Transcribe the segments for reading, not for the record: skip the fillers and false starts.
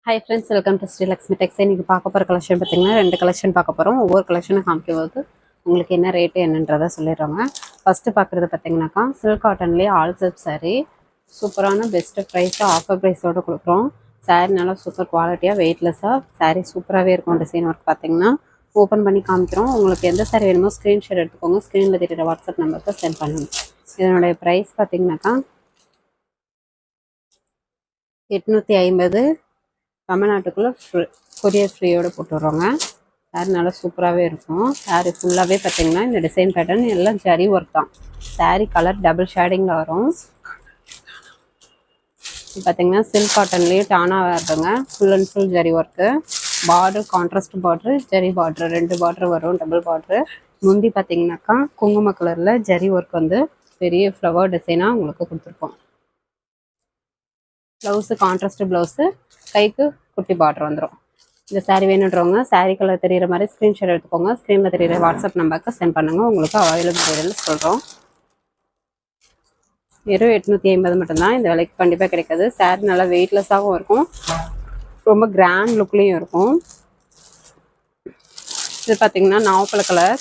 Hi friends, welcome to Sri Lakshmi Tex. இன்றைக்கி பார்க்க போகிற கலெக்ஷன் பார்த்திங்கன்னா 2 கலெக்ஷன் பார்க்க போகிறோம். ஒவ்வொரு கலெக்ஷனும் காமிக்கும் போது உங்களுக்கு என்ன ரேட்டு என்னன்றதை சொல்லிடுறாங்க. ஃபஸ்ட்டு பார்க்குறது பார்த்திங்கனாக்கா சில்க் காட்டன்லேயே ஆல் செல்ஃப் சாரீ சூப்பரான பெஸ்ட்டு ப்ரைஸு ஆஃபர் ப்ரைஸோடு கொடுக்குறோம். சாரீ நல்லா சூப்பர் குவாலிட்டியாக வெயிட்லெஸ்ஸாக சாரீ சூப்பராகவே இருக்கும். டிசைன் ஒர்க் பார்த்திங்கன்னா ஓப்பன் பண்ணி காமிக்கிறோம். உங்களுக்கு எந்த சாரீ வேணுமோ ஸ்க்ரீன்ஷாட் எடுத்துக்கோங்க. ஸ்க்ரீனில் தெரியுற வாட்ஸ்அப் நம்பருக்கு சென்ட் பண்ணுங்கள். இதனுடைய ப்ரைஸ் பார்த்திங்கனாக்கா 850. தமிழ்நாட்டுக்குள்ளே கொரியர் ஃப்ரீயோடு போட்டு வரோங்க. சாரீ நல்லா சூப்பராகவே இருக்கும். சாரீ ஃபுல்லாகவே பார்த்திங்கன்னா இந்த டிசைன் பேட்டர்ன் எல்லாம் ஜரி ஒர்க் தான். சாரீ கலர் டபுள் ஷேடிங்கில் வரும். பார்த்திங்கன்னா சில்க் காட்டன்லேயே டானாக வருதுங்க. Full and full zari work. Border contrast border, zari border 2 border வரும். Double border. முந்தி பார்த்திங்கனாக்கா குங்கும கலரில் ஜரி ஒர்க் வந்து பெரிய ஃப்ளவர் டிசைனாக உங்களுக்கு கொடுத்துருக்கோம். ப்ளவுஸு கான்ட்ராஸ்ட் ப்ளவுஸு, கைக்கு குட்டி பார்டர் வந்துடும். இந்த சாரீ வேணுன்றவங்க சாரீ கலர் தெரிகிற மாதிரி ஸ்க்ரீன்ஷாட் எடுத்துக்கோங்க. ஸ்க்ரீனில் தெரிகிற வாட்ஸ்அப் நம்பருக்கு சென்ட் பண்ணுங்கள். உங்களுக்கு அவைலபிள் சொல்கிறோம். வெறும் 850 மட்டும்தான். இந்த விலைக்கு கண்டிப்பாக கிடைக்காது. சாரீ நல்லா வெயிட்லெஸ்ஸாகவும் இருக்கும், ரொம்ப கிராண்ட் லுக்லேயும் இருக்கும். இது பார்த்திங்கன்னா நாவப்பழ கலர்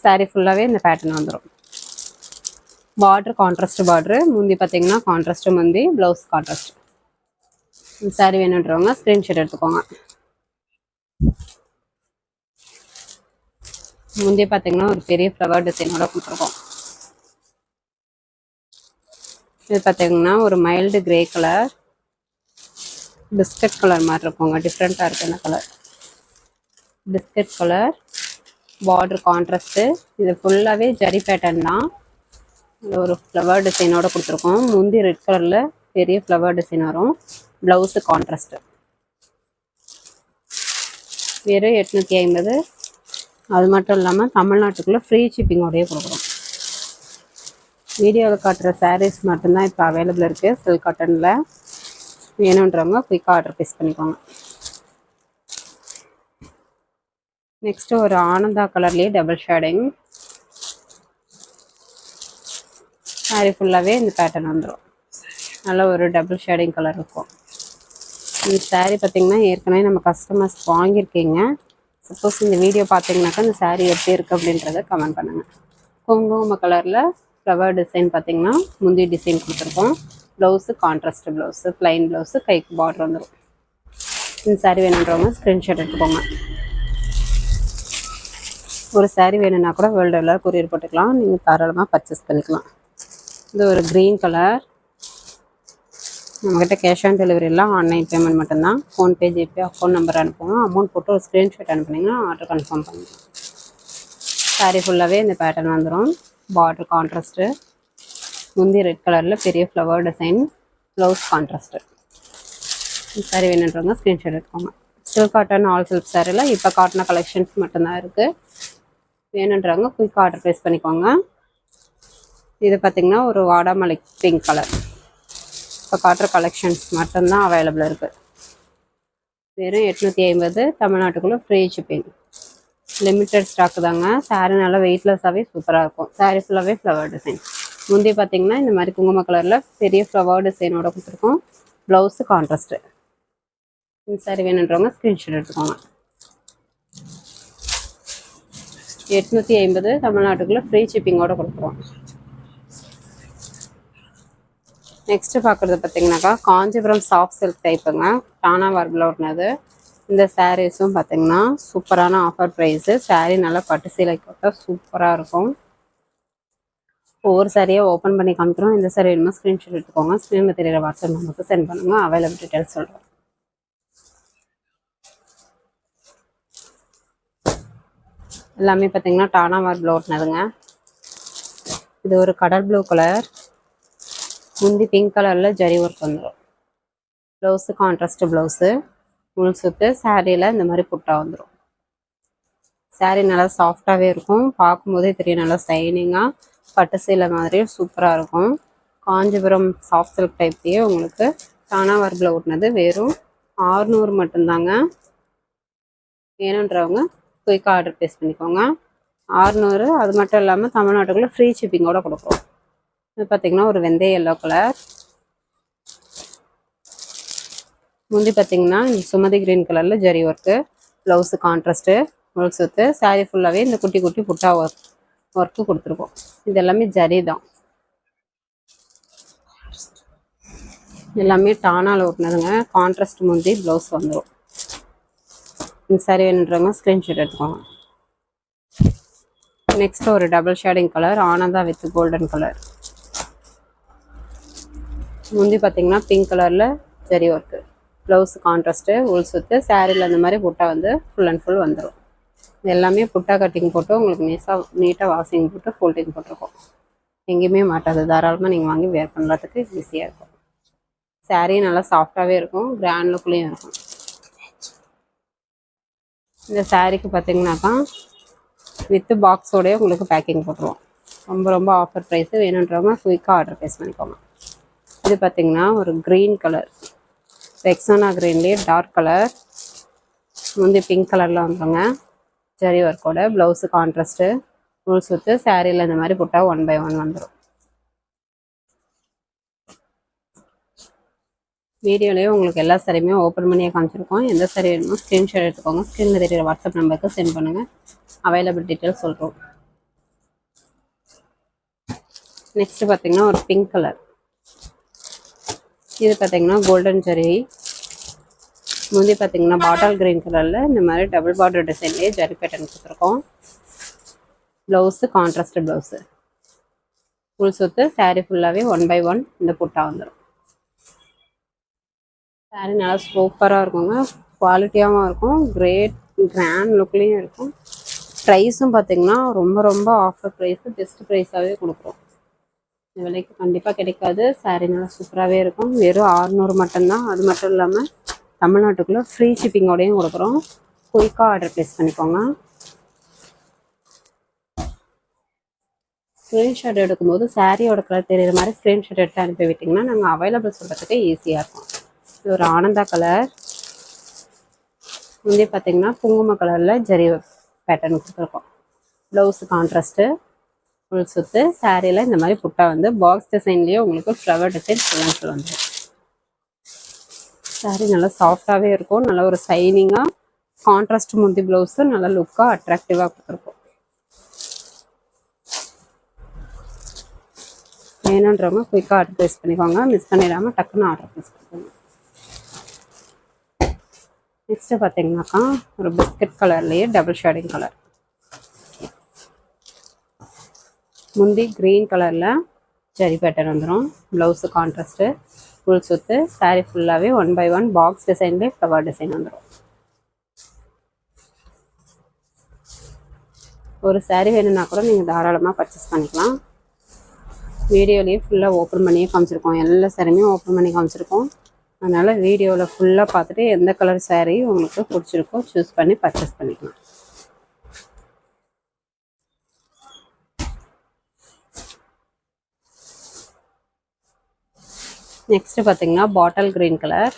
சாரீ ஃபுல்லாகவே இந்த பேட்டர்ன் வந்துடும். பார்ட்ரு கான்ட்ராஸ்ட் பார்ட்ரு, முந்தி பார்த்திங்கன்னா கான்ட்ராஸ்ட்டு முந்தி, ப்ளவுஸ் கான்ட்ராஸ்ட். சாரீ வேணுன்றவங்க ஸ்க்ரீன்ஷாட் எடுத்துக்கோங்க. முந்தி பார்த்திங்கன்னா ஒரு பெரிய ஃப்ளவர் டிசைனோட கொடுத்துருக்கோம். இது பார்த்திங்கன்னா ஒரு mild grey colour, biscuit colour மாதிரி இருக்குங்க. டிஃப்ரெண்ட்டாக இருக்குது இந்த கலர். பிஸ்கட் கலர், பார்ட்ரு கான்ட்ராஸ்ட்டு. இது ஃபுல்லாகவே ஜரி பேட்டர்ன் தான். ஒரு ஃப்ளவர் டிசைனோட கொடுத்துருக்கோம். முந்தி ரெட் கலரில் பெரிய ஃப்ளவர் டிசைன் வரும். Blouse contrast. வெறும் 850. அது மட்டும் இல்லாமல் தமிழ்நாட்டுக்குள்ளே ஃப்ரீ ஷிப்பிங்கோடையே கொடுக்குறோம். வீடியோவில் காட்டுற சாரீஸ் மட்டும்தான் இப்போ அவைலபிள் இருக்குது. சில்க் காட்டனில் வேணுன்றவங்க குயிக்காக ஆர்டர் ப்ளேஸ் பண்ணிக்கோங்க. நெக்ஸ்ட்டு ஒரு ஆனந்தா கலர்லேயே டபுள் ஷேடிங் சாரீ ஃபுல்லாகவே இந்த பேட்டர்ன் வந்துடும். நல்ல ஒரு டபுள் ஷேடிங் கலர் இருக்கும். இந்த சாரீ பார்த்திங்கன்னா ஏற்கனவே நம்ம கஸ்டமர்ஸ் வாங்கியிருக்கீங்க. சப்போஸ் இந்த வீடியோ பார்த்தீங்கன்னாக்கா இந்த சாரீ எப்படி இருக்குது அப்படின்றத கமெண்ட் பண்ணுங்கள். குங்கும கலரில் ஃப்ளவர் டிசைன் பார்த்திங்கன்னா முந்தி டிசைன் கொடுத்துருக்கோம். Blouse contrast blouse, plain blouse, கைக்கு பார்டர் வந்துடும். இந்த சாரீ வேணுன்றவங்க ஸ்க்ரீன்ஷாட் எடுத்துக்கோங்க. ஒரு சாரீ வேணும்னா கூட வேர்ல்டு எல்லாம் கொரியர் போட்டுக்கலாம். நீங்கள் தாராளமாக பர்ச்சேஸ் பண்ணிக்கலாம். இது ஒரு க்ரீன் கலர். நம்மக்கிட்ட கேஷ் ஆன் டெலிவரி எல்லாம் ஆன்லைன் பேமெண்ட் மட்டும்தான். ஃபோன்பே, ஜிபே அக்கௌண்ட் நம்பர் அனுப்புவோம். அமௌண்ட் போட்டு ஒரு ஸ்க்ரீன்ஷாட் அனுப்புனீங்கன்னா ஆர்டர் கன்ஃபார்ம் பண்ணிக்கலாம். சாரீ ஃபுல்லாகவே இந்த பேட்டர்ன் வந்துடும். பார்டர் கான்ட்ராஸ்ட்டு, முந்தி ரெட் கலரில் பெரிய flower design, blouse contrast. Sari வேணுன்றவங்க ஸ்க்ரீன்ஷாட் எடுத்துக்கோங்க. சில்க் காட்டன் ஆல் சில்க் சாரியில் இப்போ காட்டின கலெக்ஷன்ஸ் மட்டும்தான் இருக்குது. வேணுன்றவங்க குயிக் ஆர்டர் ப்ளேஸ் பண்ணிக்கோங்க. இது பார்த்திங்கன்னா ஒரு வாடாமலை பிங்க் கலர். இப்போ காட்டுற கலெக்ஷன்ஸ் மட்டும்தான் அவைலபிள் இருக்குது. வெறும் 850. தமிழ்நாட்டுக்குள்ளே ஃப்ரீ ஷிப்பிங். லிமிட்டட் ஸ்டாக்கு தாங்க. சாரீ நல்லா வெயிட்லெஸ்ஸாகவே சூப்பராக இருக்கும். சாரீ ஃபுல்லாகவே ஃப்ளவர் டிசைன். முந்தி பார்த்திங்கன்னா இந்த மாதிரி குங்கும கலரில் பெரிய ஃப்ளவர் டிசைனோட கொடுத்துருக்கோம். Blouse contrast. இந்த சாரீ வேணுன்றவங்க ஸ்க்ரீன்ஷாட் எடுத்துக்கோங்க. 850. தமிழ்நாட்டுக்குள்ளே ஃப்ரீ ஷிப்பிங்கோடு கொடுக்குறோம். நெக்ஸ்ட்டு பார்க்குறது பார்த்திங்கனாக்கா காஞ்சிபுரம் சாஃப்ட் சில்க் டைப்புங்க. டானா வார்பில் ஒட்டினது. இந்த சாரீஸும் பார்த்திங்கன்னா சூப்பரான ஆஃபர் ப்ரைஸு. சாரீ நல்லா பட்டு சீலை போட்டால் சூப்பராக இருக்கும். ஒவ்வொரு சாரியாக ஓப்பன் பண்ணி காமிக்கிறோம். இந்த சாரீ வேணுமா ஸ்க்ரீன்ஷாட் எடுத்துக்கோங்க. ஸ்க்ரீனில் தெரியிற வாட்ஸ்அப் நம்பருக்கு சென்ட் பண்ணுங்கள். அவைலபிள் டீட்டெயில்ஸ் சொல்கிறோம். எல்லாமே பார்த்திங்கன்னா டானா வார்பில் ஒட்டினதுங்க. இது ஒரு கடல் ப்ளூ கலர். முந்தி பிங்க் கலரில் ஜரி ஒர்க் வந்துடும். ப்ளவுஸு கான்ட்ராஸ்ட்டு ப்ளவுஸு, முள் சுற்று. சாரியில் இந்த மாதிரி புட்டா வந்துடும். சாரீ நல்லா சாஃப்டாகவே இருக்கும். பார்க்கும்போதே தெரியும் நல்லா ஷைனிங்காக பட்டு சீலை மாதிரியும் சூப்பராக இருக்கும். காஞ்சிபுரம் சாஃப்ட் சில்க் டைப்லேயே உங்களுக்கு டானா வார்பில் ஓட்டினது. வெறும் 600 மட்டும்தாங்க. வேணுன்றவங்க குயிக்காக ஆர்டர் ப்ளேஸ் பண்ணிக்கோங்க. 600. அது மட்டும் இல்லாமல் தமிழ்நாட்டுக்குள்ளே ஃப்ரீ ஷிப்பிங்கோடு கொடுக்குறோம். இது பார்த்திங்கன்னா ஒரு வெந்தய எல்லோ கலர். முந்தி பார்த்தீங்கன்னா சுமதி கிரீன் கலரில் ஜரி ஒர்க்கு, ப்ளவுஸு கான்ட்ராஸ்ட்டு, முழுக்கு சுத்து, சாரீ ஃபுல்லாகவே இந்த குட்டி குட்டி புட்டா ஒர்க்கு கொடுத்துருக்கோம். இது எல்லாமே ஜரி தான், எல்லாமே டானால் ஓட்டினதுங்க. கான்ட்ராஸ்ட் முந்தி ப்ளவுஸ் வந்துடும். இந்த சாரீ வேணுன்றவங்க ஸ்க்ரீன்ஷாட் எடுத்துக்கோங்க. நெக்ஸ்ட் ஒரு double shading colour, Ananda with golden colour. முந்தி பார்த்தீங்கன்னா பிங்க் கலரில் ஜரி ஒர்க்கு, ப்ளவுஸ் கான்ட்ராஸ்ட்டு, உள் சுத்து, சாரியில் அந்த மாதிரி புட்டா வந்து ஃபுல் அண்ட் ஃபுல் வந்துடும். இது எல்லாமே புட்டா கட்டிங் போட்டு உங்களுக்கு நீட்டாக வாஷிங் போட்டு ஃபோல்டிங் போட்டிருக்கோம். எங்கேயுமே மாட்டாது, தாராளமாக நீங்கள் வாங்கி வேர் பண்ணுறதுக்கு ஈஸியாக இருக்கும். சாரீ நல்லா சாஃப்டாகவே இருக்கும், கிராண்ட் லுக்லேயும் இருக்கும். இந்த சாரீக்கு பார்த்தீங்கன்னாக்கா வித்து பாக்ஸோடய உங்களுக்கு பேக்கிங் போட்டுருவோம். ரொம்ப ரொம்ப ஆஃபர் ப்ரைஸு. வேணுன்றவங்க குயிக்காக ஆர்டர் ப்ளேஸ் பண்ணிக்கோங்க. இது பார்த்தீங்கன்னா ஒரு க்ரீன் கலர், ரெக்ஸோனா க்ரீன்லேயே டார்க் கலர், முந்தி பிங்க் கலரில் வந்துடுங்க. ஜரி ஒர்க்கோட, ப்ளவுஸு கான்ட்ராஸ்ட்டு, உள் சுத்து, சாரியில் இந்த மாதிரி போட்டால் 1 by 1 வந்துடும். வீடியோலேயே உங்களுக்கு எல்லா சாரியுமே ஓப்பன் பண்ணியே காமிச்சிருக்கோம். எந்த சாரி வேணுமோ ஸ்க்ரீன்ஷாட் எடுத்துக்கோங்க. ஸ்க்ரீனில் தெரியுற வாட்ஸ்அப் நம்பருக்கு சென்ட் பண்ணுங்கள். அவைலபிள் டீட்டெயில்ஸ் சொல்கிறோம். நெக்ஸ்ட்டு பார்த்தீங்கன்னா ஒரு பிங்க் கலர். இது பார்த்தீங்கன்னா கோல்டன் ஜரி. முந்தி பார்த்தீங்கன்னா பாட்டில் கிரீன் கலரில் இந்த மாதிரி டபுள் பார்டர் டிசைன்லேயே ஜரி பேட்டர்ன் கொடுத்துருக்கோம். ப்ளவுஸு கான்ட்ராஸ்ட் ப்ளவுஸு, ஃபுல் சுத்து, சாரீ ஃபுல்லாகவே 1 by 1 இந்த புட்டா வந்துடும். சாரீ நல்லா சூப்பராக இருக்குங்க, குவாலிட்டியாகவும் இருக்கும், கிராண்ட் லுக்லேயும் இருக்கும். ப்ரைஸும் பார்த்தீங்கன்னா ரொம்ப ரொம்ப ஆஃபர் ப்ரைஸு, பெஸ்ட் ப்ரைஸாகவே கொடுக்குறோம். இந்த விலைக்கு கண்டிப்பாக கிடைக்காது. சாரீ நல்லா சூப்பராகவே இருக்கும். வெறும் 600 மட்டும்தான். அது மட்டும் இல்லாமல் தமிழ்நாட்டுக்குள்ளே ஃப்ரீ ஷிப்பிங்கோடையும் கொடுக்குறோம். குயிக்காக ஆர்டர் ப்ளேஸ் பண்ணிக்கோங்க. ஸ்க்ரீன்ஷாட் எடுக்கும்போது சாரியோட கலர் தெரியுற மாதிரி ஸ்க்ரீன்ஷாட் எடுத்து அனுப்பி விட்டிங்கன்னா நாங்கள் அவைலபிள் சொல்கிறதுக்கு ஈஸியாக இருக்கும். இது ஒரு ஆனந்தா கலர். முந்தைய பார்த்தீங்கன்னா குங்கும கலரில் ஜரி பேட்டர்ன் கொடுத்துருக்கோம். ப்ளவுஸு கான்ட்ராஸ்ட்டு, ஃபுல் சுத்து, சாரியில் இந்த மாதிரி புட்டா வந்து பாக்ஸ் டிசைன்லேயே உங்களுக்கு ஃப்ளவர் டிசைன் ஃபுல் வந்துடும். சாரீ நல்லா சாஃப்டாகவே இருக்கும், நல்லா ஒரு சைனிங்காக கான்ட்ராஸ்ட் முந்தி ப்ளவுஸு நல்லா லுக்காக அட்ராக்டிவாக கொடுத்துருக்கோம். வேணுன்றவங்க குயிக்காக ஆர்டர் ப்ளேஸ் பண்ணிக்கோங்க. மிஸ் பண்ணிடாமல் டக்குன்னு ஆர்டர் ப்ளேஸ் பண்ணிக்கோங்க. நெக்ஸ்ட்டு பார்த்தீங்கன்னாக்கா ஒரு பிஸ்கட் கலர்லேயே டபுள் ஷேடிங் கலர். முந்தி க்ரீன் கலரில் ஜரி பேட்டர்ன் வந்துடும். ப்ளவுஸு கான்ட்ராஸ்ட்டு, ஃபுல் சுத்து, சாரீ ஃபுல்லாகவே 1 by 1 பாக்ஸ் டிசைன்லேயே ஃப்ளவர் டிசைன் வந்துடும். ஒரு சாரீ வேணும்னா கூட நீங்கள் தாராளமாக பர்ச்சேஸ் பண்ணிக்கலாம். வீடியோலேயே ஃபுல்லாக ஓப்பன் பண்ணியே காமிச்சிருக்கோம், எல்லா சாரியுமே ஓப்பன் பண்ணி காமிச்சிருக்கோம். அதனால் வீடியோவில் ஃபுல்லாக பார்த்துட்டு எந்த கலர் சாரீ உங்களுக்கு பிடிச்சிருக்கோ சூஸ் பண்ணி பர்ச்சேஸ் பண்ணிக்கலாம். நெக்ஸ்ட்டு பார்த்தீங்கன்னா பாட்டில் க்ரீன் கலர்.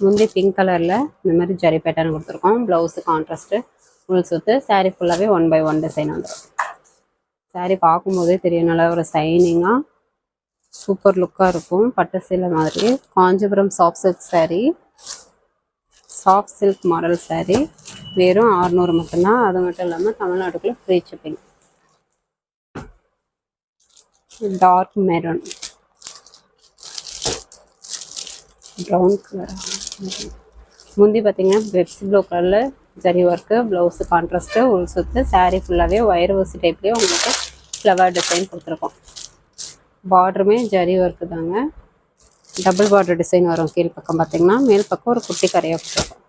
முந்தி பிங்க் கலரில் இந்த மாதிரி ஜரி பேட்டர்ன் கொடுத்துருக்கோம். ப்ளவுஸு கான்ட்ராஸ்ட்டு, ஃபுல் சுத்து, சாரீ ஃபுல்லாகவே 1 by 1 டிசைன் வந்துடும். சாரீ பார்க்கும்போதே தெரியும், நல்லா ஒரு சைனிங்காக சூப்பர் லுக்காக இருக்கும். பட்டு சேலை மாதிரி Kanchipuram soft silk sari, soft silk model sari. வெறும் 600 மட்டும்தான். அது மட்டும் இல்லாமல் தமிழ்நாட்டுக்குள்ளே free shipping. Dark maroon, brown colour. முந்தி பார்த்தீங்கன்னா பெப்சி ப்ளூ கலரில் ஜரி ஒர்க்கு, ப்ளவுஸு கான்ட்ராஸ்ட்டு, உள் சுத்து, சாரீ ஃபுல்லாகவே ஒயர் ஊசி டைப்லேயே உங்களுக்கு ஃப்ளவர் டிசைன் கொடுத்துருக்கோம். பார்டருமே ஜரி ஒர்க்கு தாங்க. டபுள் பார்டர் டிசைன் வரும். கீழ் பக்கம் பார்த்தீங்கன்னா மேல் பக்கம் ஒரு குட்டி கரையாக கொடுத்துருக்கோம்.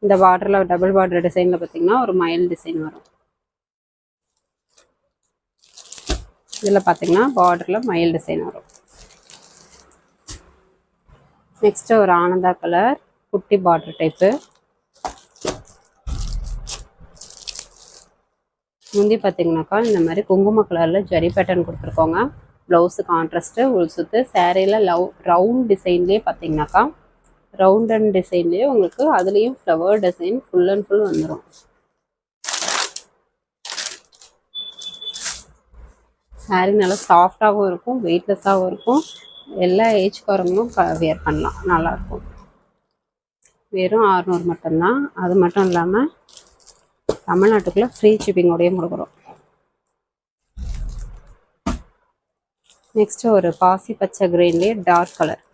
இந்த பார்டரில் டபுள் பார்டர் டிசைனில் பார்த்தீங்கன்னா ஒரு மயில் டிசைன் வரும். இதில் பார்த்தீங்கன்னா பார்டரில் மயில் டிசைன் வரும். நெக்ஸ்ட்டு ஒரு ஆனந்தா கலர், குட்டி பார்டர் டைப்பு. முந்தி பார்த்தீங்கன்னாக்கா இந்த மாதிரி குங்கும கலரில் ஜரி பேட்டர்ன் கொடுத்துருக்கோங்க. ப்ளவுஸு கான்ட்ராஸ்ட்டு, உள் சுத்து, சாரியில் ரவுண்ட் டிசைன்லேயே பார்த்தீங்கன்னாக்கா ரவுண்ட் அண்ட் டிசைன்லேயே உங்களுக்கு அதுலேயும் flower design full and full வந்துடும். சாரீ நல்லா சாஃப்டாகவும் இருக்கும், வெயிட்லெஸ்ஸாகவும் இருக்கும். எல்லா ஏஜ்காரங்களும் வியர் பண்ணலாம், நல்லாயிருக்கும். வெறும் 600 மட்டும்தான். அது மட்டும் இல்லாமல் தமிழ்நாட்டுக்குள்ளே ஃப்ரீ ஷிப்பிங்கோடையும் கொடுக்குறோம். நெக்ஸ்ட்டு ஒரு பாசி பச்சை கிரீன்லேயே டார்க் கலர்.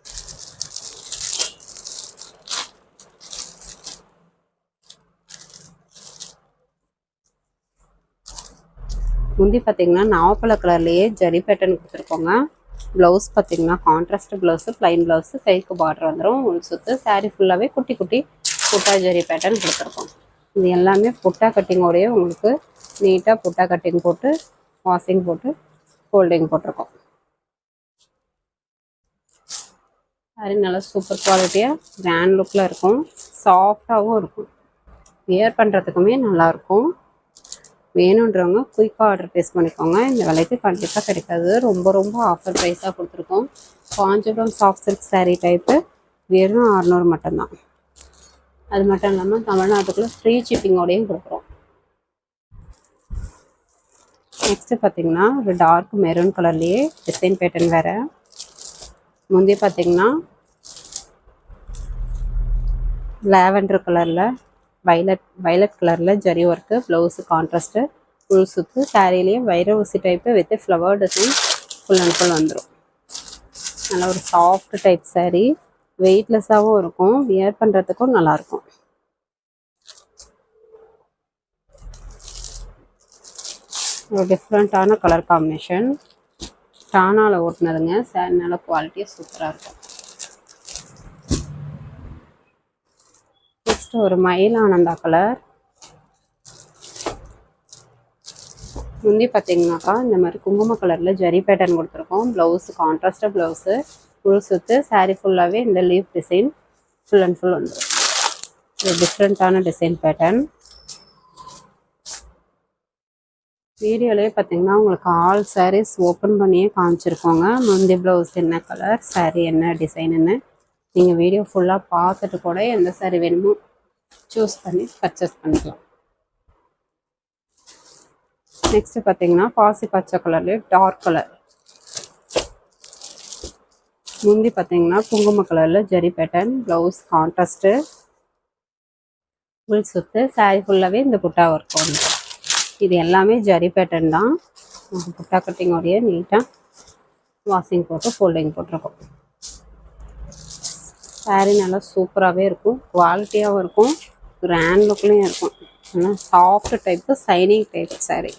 முந்தி பார்த்திங்கன்னா நாவப்பழ கலர்லேயே ஜரி பேட்டர்ன் கொடுத்துருக்கோங்க. ப்ளவுஸ் பார்த்திங்கன்னா கான்ட்ராஸ்ட் ப்ளவுஸு, ப்ளைன் ப்ளவுஸு, கைக்கு பார்டர் வந்துடும். உள் சுற்று சாரீ ஃபுல்லாகவே குட்டி குட்டி புட்டா ஜரி பேட்டர்ன் கொடுத்துருக்கோம். இது எல்லாமே புட்டா கட்டிங்கோடையே உங்களுக்கு நீட்டாக புட்டா கட்டிங் போட்டு வாஷிங் போட்டு ஃபோல்டிங் போட்டிருக்கோம். சாரீ நல்லா சூப்பர் குவாலிட்டியாக கிராண்ட் லுக்கில் இருக்கும், சாஃப்டாகவும் இருக்கும், வியர் பண்ணுறதுக்குமே நல்லாயிருக்கும். வேணுன்றவங்க குயிக்காக ஆர்டர் ப்ளேஸ் பண்ணிக்கோங்க. இந்த விலைக்கு கண்டிப்பாக கிடைக்காது, ரொம்ப ரொம்ப ஆஃபர் ப்ரைஸாக கொடுத்துருக்கோம். Kanchipuram soft silk sari type வெறும் 600 மட்டும்தான். அது மட்டும் இல்லாமல் தமிழ்நாட்டுக்குள்ளே ஃப்ரீ ஷிப்பிங்கோடையும் கொடுக்குறோம். நெக்ஸ்ட்டு பார்த்திங்கன்னா ஒரு டார்க் மெரூன் கலர்லேயே டிசைன் பேட்டர்ன் வேறு. முந்தைய பார்த்திங்கன்னா லாவெண்டர் கலரில் வைலட் கலரில் zari work, blouse contrast, full சுற்று சாரீலேயே வைர ஊசி type with flower design full and full வந்துடும். நல்லா ஒரு சாஃப்ட் டைப் சாரீ, வெயிட்லெஸ்ஸாகவும் இருக்கும், வியர் பண்ணுறதுக்கும் நல்லாயிருக்கும். ஒரு டிஃப்ரெண்ட்டான கலர் காம்பினேஷன், டானாவில் ஓட்டினதுங்க. சாரீ நல்லா குவாலிட்டியாக சூப்பராக இருக்கும். நெக்ஸ்ட்டு ஒரு மயில் ஆனந்தா கலர். முந்தி பார்த்தீங்கன்னாக்கா இந்த மாதிரி குங்கும கலரில் ஜரி பேட்டர்ன் கொடுத்துருக்கோம். ப்ளவுஸு கான்ட்ராஸ்டாக ப்ளவுஸு, ஃபுல் சுற்று சாரீ ஃபுல்லாகவே இந்த leaf design full and full வந்துடும். ஒரு டிஃப்ரெண்ட்டான டிசைன் பேட்டர்ன். வீடியோலேயே பார்த்தீங்கன்னா உங்களுக்கு ஆல் சாரீஸ் ஓப்பன் பண்ணியே காமிச்சிருக்கோங்க. முந்தி ப்ளவுஸ் என்ன கலர், சாரீ என்ன டிசைனுன்னு நீங்கள் வீடியோ ஃபுல்லாக பார்த்துட்டு கூட எந்த சாரீ வேணுமோ சூஸ் பண்ணி பர்ச்சேஸ் பண்ணிக்கலாம். நெக்ஸ்ட்டு பார்த்தீங்கன்னா பாசி பச்சை கலர்லேயே டார்க் கலர். முந்தி பார்த்தீங்கன்னா குங்கும கலரில் zari pattern, blouse contrast, full சுற்று சாரீ ஃபுல்லாகவே இந்த புட்டா ஒர்க் வந்து. இது எல்லாமே ஜரி பேட்டர்ன் தான். புட்டா கட்டிங்கோடைய நீட்டாக வாஷிங் போட்டு ஃபோல்டிங் போட்டிருக்கோம். சாரீ நல்லா சூப்பராகவே இருக்கும், குவாலிட்டியாகவும் இருக்கும், கிராண்ட் லுக்லேயும் இருக்கும். நல்லா soft type signing type sari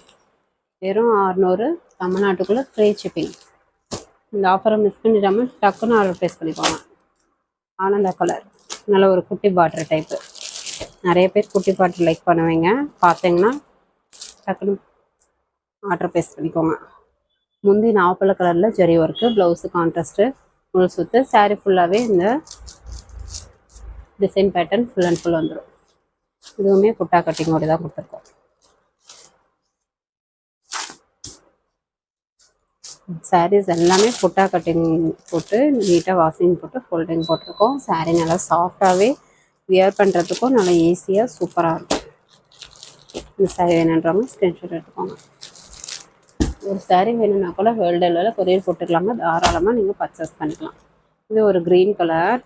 வெறும் 600. தமிழ்நாட்டுக்குள்ளே ஃப்ரீ ஷிப்பிங். இந்த ஆஃபரை மிஸ் பண்ணிடாமல் டக்குன்னு ஆர்டர் ப்ளேஸ் பண்ணிக்கோங்க. ஆனந்தா கலர் நல்ல ஒரு குட்டி பார்டர் டைப்பு. நிறைய பேர் குட்டி பார்டர் லைக் பண்ணுவீங்க, பார்த்தீங்கன்னா டக்குன்னு ஆர்டர் ப்ளேஸ் பண்ணிக்கோங்க. முந்தி நாவப்பழ கலரில் zari work, blouse contrast, full சுற்று சாரீ ஃபுல்லாகவே இந்த design pattern full and full வந்துடும். இதுவுமே புட்டா கட்டிங்கோடு தான் கொடுத்துருக்கோம். சாரீஸ் எல்லாமே புட்டா கட்டிங் போட்டு நீட்டாக வாஷிங் போட்டு ஃபோல்டிங் போட்டிருக்கோம். சாரீ நல்லா சாஃப்டாகவே வியர் பண்ணுறதுக்கும் நல்லா ஈஸியாக சூப்பராக இருக்கும். இந்த சாரீ வேணுன்றவங்க ஸ்க்ரீன்ஷாட் எடுத்துக்கோங்க. ஒரு சாரீ வேணும்னா கூட வேர்ல்டு லெவலில் கொரியர் போட்டுக்கலாங்க, தாராளமாக நீங்கள் பர்ச்சேஸ் பண்ணிக்கலாம். இது ஒரு க்ரீன் கலர்.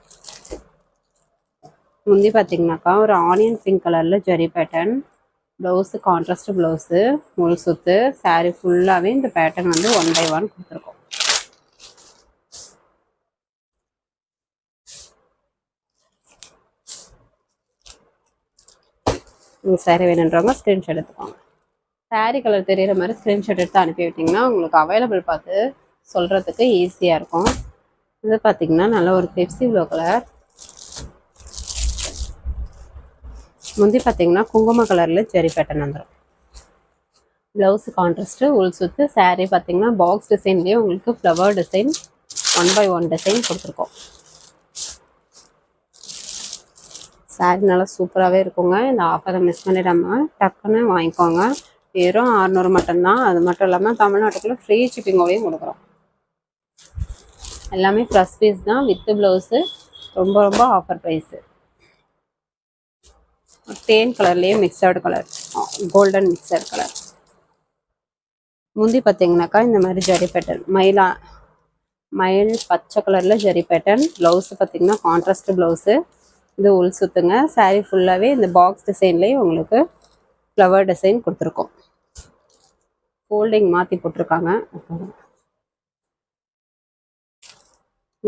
முந்தி பார்த்தீங்கன்னாக்கா ஒரு ஆனியன் பிங்க் கலரில் zari pattern, blouse contrast blouse, முள் சுற்று சாரீ ஃபுல்லாகவே இந்த பேட்டர்ன் வந்து 1 by 1 கொடுத்துருக்கோம். இந்த சாரீ வேணுன்றவங்க ஸ்க்ரீன்ஷாட் எடுத்துக்கோங்க. சாரீ கலர் தெரிகிற மாதிரி ஸ்க்ரீன்ஷாட் எடுத்து அனுப்பி விட்டிங்கன்னா உங்களுக்கு அவைலபிள் பார்த்து சொல்கிறதுக்கு ஈஸியாக இருக்கும். இது பார்த்திங்கன்னா நல்ல ஒரு பெப்சி ப்ளூ கலர். முந்தி பார்த்தீங்கன்னா குங்கும கலரில் ஜெரி பேட்டர்ன் வந்துடும். ப்ளவுஸு கான்ட்ராஸ்ட்டு, உள் சுற்று சாரீ பார்த்தீங்கன்னா பாக்ஸ் டிசைன்லேயே உங்களுக்கு ஃப்ளவர் டிசைன் 1 by 1 டிசைன் கொடுத்துருக்கோம். சாரீ நல்லா சூப்பராகவே இருக்குங்க. இந்த ஆஃபரை மிஸ் பண்ணிடாமல் டக்குன்னு வாங்கிக்கோங்க. வெறும் 600 மட்டும்தான். அது மட்டும் இல்லாமல் தமிழ்நாட்டுக்குள்ளே ஃப்ரீ ஷிப்பிங்கோடையும் கொடுக்குறோம். எல்லாமே ப்ளஸ் பீஸ் தான் வித்து ப்ளவுஸு. ரொம்ப ரொம்ப ஆஃபர் ப்ரைஸு. தேன் கலர்லேயே mixed colour, golden mixed colour. முந்தி பார்த்தீங்கன்னாக்கா இந்த மாதிரி ஜரி பேட்டர்ன் மயில் பச்சை கலரில் ஜரி பேட்டர்ன். ப்ளவுஸு பார்த்தீங்கன்னா கான்ட்ராஸ்ட் ப்ளவுஸு. இது உள் சுத்துங்க. சாரீ ஃபுல்லாகவே இந்த பாக்ஸ் டிசைன்லேயே உங்களுக்கு ஃப்ளவர் டிசைன் கொடுத்துருக்கோம். ஃபோல்டிங் மாற்றி போட்டிருக்காங்க.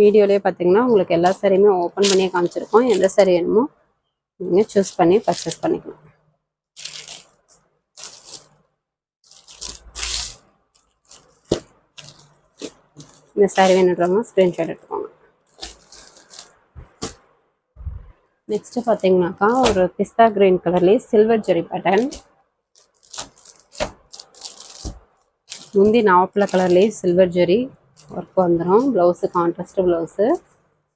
வீடியோலேயே பார்த்தீங்கன்னா உங்களுக்கு எல்லா சாரியுமே ஓப்பன் பண்ணியே காமிச்சிருக்கோம். எந்த சாரி வேணுமோ நீங்கள் சூஸ் பண்ணி பர்ச்சேஸ் பண்ணிக்கலாம். இந்த சாரி வேணுன்றவங்க ஸ்க்ரீன்ஷாட் எடுத்துக்கோங்க. நெக்ஸ்ட் பார்த்தீங்கன்னாக்கா ஒரு பிஸ்தா கிரீன் கலர்லேயே சில்வர் ஜெரி பேட்டர்ன். முந்தி நாவப்பழ கலர்லேயே சில்வர் ஜெரி ஒர்க் வந்துடும். Blouse contrast blouse.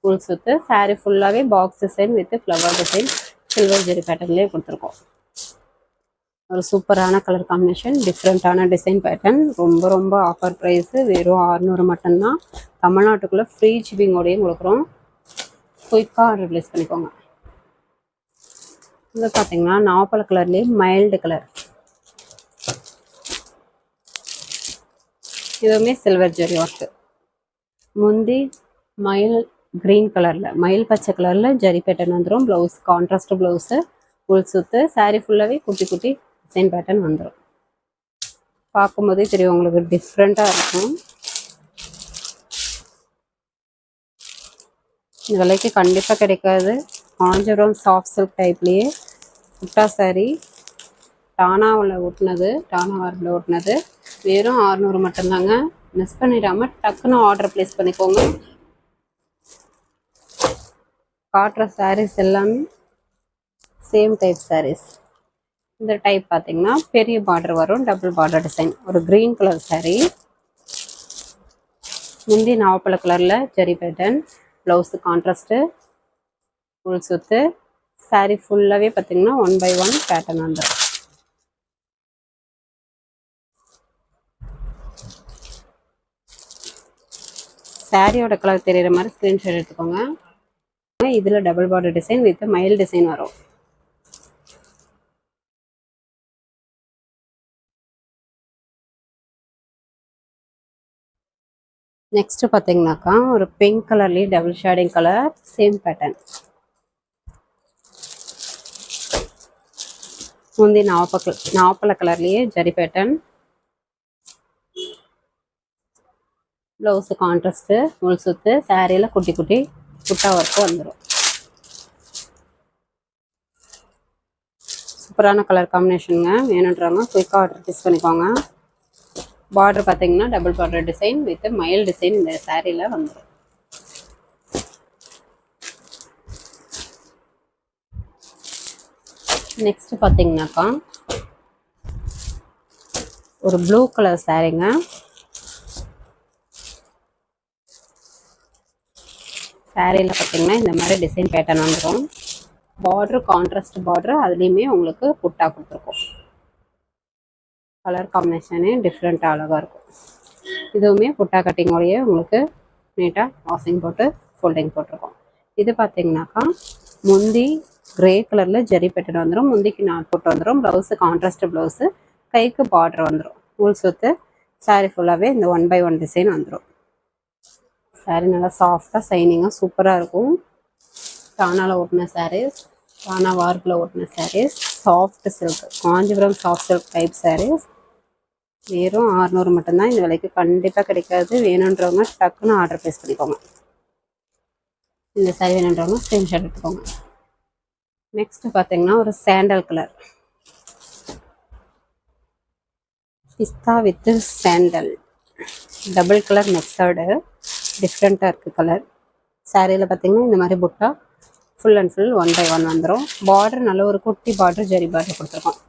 ஃபுல் சுத்து. சாரீ ஃபுல்லாகவே box design with flower design silver zari பேட்டர்ன்லேயே கொடுத்துருக்கோம். ஒரு சூப்பரான கலர் காம்பினேஷன், டிஃப்ரெண்ட்டான டிசைன் பேட்டர்ன். ரொம்ப ரொம்ப ஆஃபர் ப்ரைஸு, வெறும் 600 மட்டும்தான். தமிழ்நாட்டுக்குள்ளே ஃப்ரீ ஷிப்பிங்கோடையும் கொடுக்குறோம். குயிக்காக ஆர்டர் ப்ளேஸ் பண்ணிக்கோங்க. இது பார்த்தீங்கன்னா நாவப்பழ கலர்லேயே மைல்டு கலர். இதுவுமே சில்வர் ஜெரி ஒர்க்கு. முந்தி மயில் க்ரீன் கலரில், மயில் பச்சை கலரில் ஜெரி பேட்டர்ன் வந்துடும். Blouse contrast blouse. ஃபுல் சுத்து. சாரீ ஃபுல்லாகவே குட்டி குட்டி டிசைன் பேட்டர்ன் வந்துடும். பார்க்கும்போதே தெரியும் உங்களுக்கு டிஃப்ரெண்ட்டாக இருக்கும். இந்த விலைக்கு கண்டிப்பாக கிடைக்காது. காஞ்சிபுரம் சாஃப்ட் சில்க் டைப்லேயே புட்டா சாரீ டானாவில் ஓட்டினது, டானா வார்பில் ஓட்டினது. வெறும் 600 மட்டும்தாங்க. மிஸ் பண்ணிடாமல் டக்குன்னு ஆர்டர் ப்ளேஸ் பண்ணிக்கோங்க. காட்டுற சாரீஸ் எல்லாமே சேம் டைப் சாரீஸ். இந்த டைப் பார்த்தீங்கன்னா பெரிய பார்டர் வரும், டபுள் பார்டர் டிசைன். ஒரு க்ரீன் கலர் சாரீ. முந்தி நாவப்பழ கலரில் ஜெரி பேட்டர்ன். Blouse contrast. ஃபுல் சுத்து. சாரீ ஃபுல்லாகவே பார்த்தீங்கன்னா 1 by 1 பேட்டர்ன் வந்துடும். சாரியோட கலர் தெரிகிற மாதிரி ஸ்க்ரீன்ஷாட் எடுத்துக்கோங்க. இதில் டபுள் பார்டர் டிசைன் வித் மயில் டிசைன் வரும். நெக்ஸ்ட் பார்த்தீங்கன்னாக்கா ஒரு பிங்க் கலர்லேயே double shading colour, same pattern. முந்தி நாவப்பழ கலர்லேயே ஜரி பேட்டர்ன். Blouse contrast. முள் சுத்து. சாரியில் குட்டி குட்டி புட்டா ஒர்க்கு வந்துடும். சூப்பரான கலர் காம்பினேஷனுங்க. வேணுன்றவங்க குயிக்காக ஆர்டர் ப்ளேஸ் பண்ணிக்கோங்க. பார்டர் பார்த்தீங்கன்னா டபுள் பார்டர் டிசைன் வித் மயில் டிசைன் இந்த சாரியில் வந்துடும். நெக்ஸ்ட் பார்த்தீங்கன்னாக்கா ஒரு ப்ளூ கலர் சாரீங்க. சாரியில் பார்த்தீங்கன்னா இந்த மாதிரி டிசைன் பேட்டர்ன் வந்துடும். பார்டர் கான்ட்ராஸ்ட் பார்டர், அதுலேயுமே உங்களுக்கு புட்டா கொடுத்துருக்கோம். கலர் காம்பினேஷனே டிஃப்ரெண்ட்டாக அழகாக இருக்கும். இதுவுமே புட்டா கட்டிங்கோடையே உங்களுக்கு நீட்டாக வாஷிங் போட்டு ஃபோல்டிங் போட்டிருக்கோம். இது பார்த்தீங்கன்னாக்கா முந்தி கிரே கலரில் ஜெரி பேட்டர்ன் வந்துடும். முந்திக்கு நாட் போட்டு வந்துடும். Blouse contrast blouse. கைக்கு பார்டர் வந்துடும். உள் சொத்து. சாரீ ஃபுல்லாகவே இந்த 1 by 1 டிசைன் வந்துடும். சாரீ நல்லா சாஃப்டாக சைனிங்காக சூப்பராக இருக்கும். டானாவில் ஓட்டின சாரீஸ், டானா வார்பில் ஓட்டின saris, soft silk, Kanchipuram soft silk type saris. வெறும் 600 மட்டும்தான். இந்த விலைக்கு கண்டிப்பாக கிடைக்காது. வேணுன்றவங்க டக்குன்னு ஆர்டர் ப்ளேஸ் பண்ணிக்கோங்க. இந்த சாரீ வேணுன்றவங்க ஸ்க்ரீன்ஷாட் எடுத்துக்கோங்க. நெக்ஸ்ட் பார்த்தீங்கன்னா ஒரு சாண்டல் கலர், பிஸ்தா with sandal, double colour mixed, டிஃப்ரெண்ட்டாக இருக்குது கலர். சாரியில் பார்த்தீங்கன்னா இந்த மாதிரி புட்டா ஃபுல் அண்ட் ஃபுல் 1 by 1 வந்துடும். பார்டர் நல்ல ஒரு குட்டி பார்டர், ஜரி பார்டர் கொடுத்துருக்கோம்.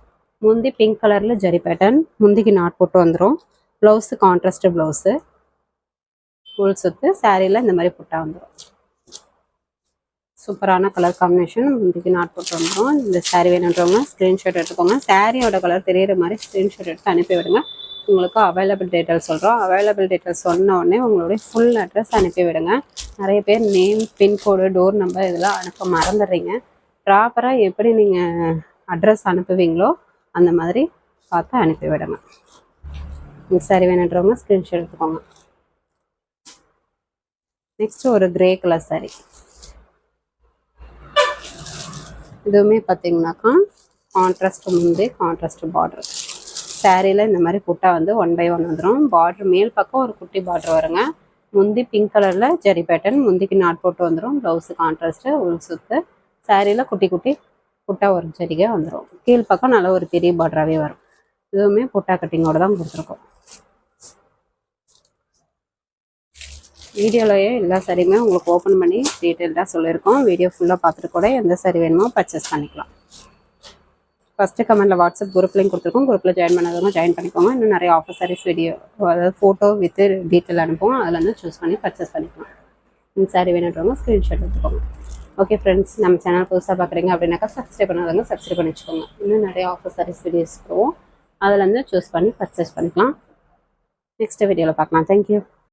முந்தி பிங்க் கலரில் ஜரி பேட்டர்ன். முந்திக்கு நாட் போட்டு வந்துடும். Blouse contrast blouse. ஃபுல் சுத்து. சாரியில் இந்த மாதிரி புட்டா வந்துடும். சூப்பரான கலர் காம்பினேஷன். முந்திக்கு நாட் போட்டு வந்துடும். இந்த சாரீ வேணுன்றவங்க ஸ்க்ரீன்ஷாட் எடுத்துக்கோங்க. சாரியோட கலர் தெரியிற மாதிரி ஸ்க்ரீன்ஷாட் எடுத்து அனுப்பி விடுங்க. உங்களுக்கு அவைலபிள் டீட்டெயில்ஸ் சொல்கிறோம். அவைலபிள் டீட்டெயில்ஸ் சொன்ன உடனே உங்களுடைய ஃபுல் அட்ரஸ் அனுப்பி விடுங்க. நிறைய பேர் நேம், பின்கோடு, டோர் நம்பர் இதெல்லாம் அனுப்ப மறந்துடுறீங்க. ப்ராப்பராக எப்படி நீங்கள் அட்ரஸ் அனுப்புவீங்களோ அந்த மாதிரி பார்த்து அனுப்பி விடுங்க. இந்த சாரீ வேணுன்றவங்க ஸ்க்ரீன்ஷாட் எடுத்துக்கோங்க. நெக்ஸ்ட் ஒரு கிரே கலர் சாரீ. இதுவுமே பார்த்தீங்கன்னாக்கா கான்ட்ராஸ்ட் முந்தி கான்ட்ராஸ்ட் பார்டர். சாரியில் இந்த மாதிரி புட்டா வந்து 1 by 1 வந்துடும். பார்டர் மேல் பக்கம் ஒரு குட்டி பார்டர் வருங்க. முந்தி பிங்க் கலரில் ஜரி பேட்டர்ன், முந்திக்கு நாட் போட்டு வந்துடும். ப்ளவுஸு கான்ட்ராஸ்ட்டு, உள் சுத்து. சாரியில் குட்டி குட்டி புட்டா ஒரு ஜரிகை வந்துடும். கீழ் பக்கம் நல்ல ஒரு பெரிய பார்டராகவே வரும். இதுவுமே புட்டா கட்டிங்கோடு தான் கொடுத்துருக்கோம். வீடியோலையே எல்லா சாரியுமே உங்களுக்கு ஓப்பன் பண்ணி டீட்டெயில்டாக சொல்லியிருக்கோம். வீடியோ ஃபுல்லாக பார்த்துட்டு கூட எந்த சாரி வேணுமோ பர்ச்சேஸ் பண்ணிக்கலாம். ஃபஸ்ட்டு கமெண்ட்டில் வாட்ஸ்அப் குரூப் லிங்க் கொடுத்துருக்கோம். குரூப்பில் ஜாயின் பண்ணாதவங்க ஜாயின் பண்ணிக்கோங்க. இன்னும் நிறைய ஆஃபர் சாரீஸ் வீடியோ, அதாவது ஃபோட்டோ வித் டீட்டெயில் அனுப்புவோம். அதில் வந்து சூஸ் பண்ணி பர்ச்சேஸ் பண்ணிக்கலாம். இந்த சாரி வேணுன்றவங்க ஸ்க்ரீன்ஷாட் எடுத்துக்கோங்க. ஓகே ஃப்ரெண்ட்ஸ், நம்ம சேனல் புதுசாக பார்க்குறீங்க அப்படின்னாக்கா சப்ஸ்கிரைப் பண்ணாதவங்க சப்ஸ்கிரைப் பண்ணி வச்சுக்கோங்க. இன்னும் நிறைய ஆஃபர் சாரீஸ் வீடியோஸ் போவோம். அதில் வந்து சூஸ் பண்ணி பர்ச்சேஸ் பண்ணிக்கலாம். நெக்ஸ்ட் வீடியோவில் பார்க்கலாம். தேங்க்யூ.